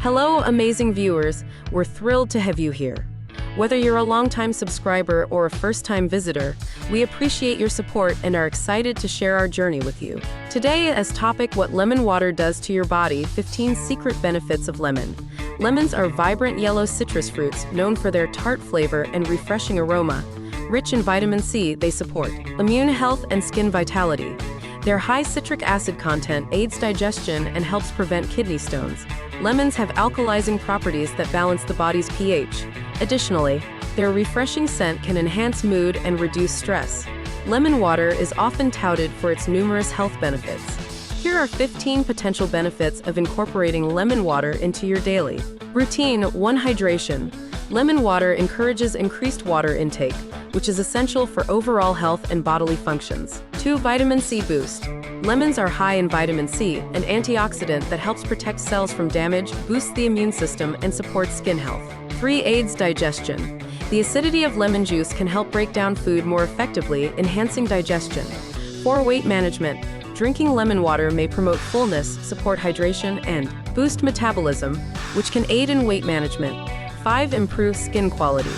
Hello, amazing viewers. We're thrilled to have you here. Whether you're a longtime subscriber or a first-time visitor, we appreciate your support and are excited to share our journey with you. Today, as topic, what lemon water does to your body, 15 secret benefits of lemon. Lemons are vibrant yellow citrus fruits known for their tart flavor and refreshing aroma. Rich in vitamin C, they support immune health and skin vitality. Their high citric acid content aids digestion and helps prevent kidney stones. Lemons have alkalizing properties that balance the body's pH. Additionally, their refreshing scent can enhance mood and reduce stress. Lemon water is often touted for its numerous health benefits. Here are 15 potential benefits of incorporating lemon water into your daily routine. 1. Hydration. Lemon water encourages increased water intake, which is essential for overall health and bodily functions. 2. Vitamin C boost. Lemons are high in vitamin C, an antioxidant that helps protect cells from damage, boosts the immune system, and supports skin health. 3. Aids digestion. The acidity of lemon juice can help break down food more effectively, enhancing digestion. 4. Weight management. Drinking lemon water may promote fullness, support hydration, and boost metabolism, which can aid in weight management. 5. Improve skin quality.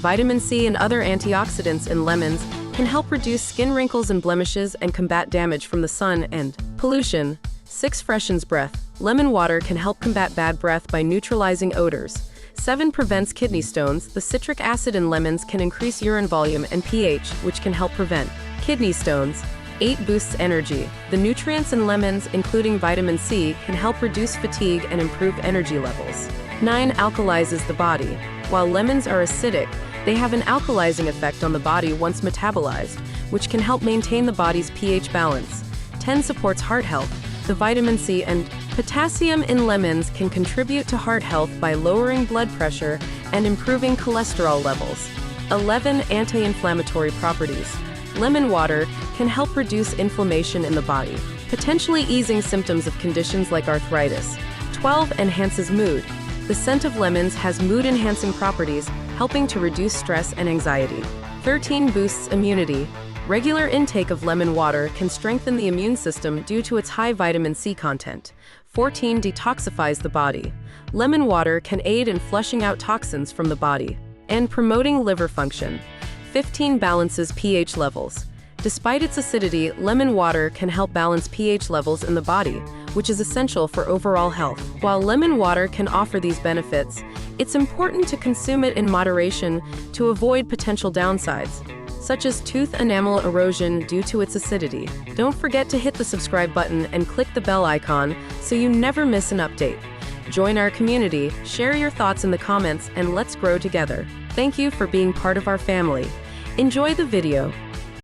Vitamin C and other antioxidants in lemons can help reduce skin wrinkles and blemishes and combat damage from the sun and pollution. 6. Freshens breath. Lemon water can help combat bad breath by neutralizing odors. 7. Prevents kidney stones. The citric acid in lemons can increase urine volume and pH, which can help prevent kidney stones. 8. Boosts energy. The nutrients in lemons, including vitamin C, can help reduce fatigue and improve energy levels. 9. Alkalizes the body. While lemons are acidic, they have an alkalizing effect on the body once metabolized, which can help maintain the body's pH balance. 10. Supports heart health. The vitamin C and potassium in lemons can contribute to heart health by lowering blood pressure and improving cholesterol levels. 11. Anti-inflammatory properties. Lemon water can help reduce inflammation in the body, potentially easing symptoms of conditions like arthritis. 12. Enhances mood. The scent of lemons has mood-enhancing properties, helping to reduce stress and anxiety. 13. Boosts immunity. Regular intake of lemon water can strengthen the immune system due to its high vitamin C content. 14. Detoxifies the body. Lemon water can aid in flushing out toxins from the body and promoting liver function. 15. Balances pH levels. Despite its acidity, lemon water can help balance pH levels in the body, which is essential for overall health. While lemon water can offer these benefits, it's important to consume it in moderation to avoid potential downsides, such as tooth enamel erosion due to its acidity. Don't forget to hit the subscribe button and click the bell icon so you never miss an update. Join our community, share your thoughts in the comments, and let's grow together. Thank you for being part of our family. Enjoy the video.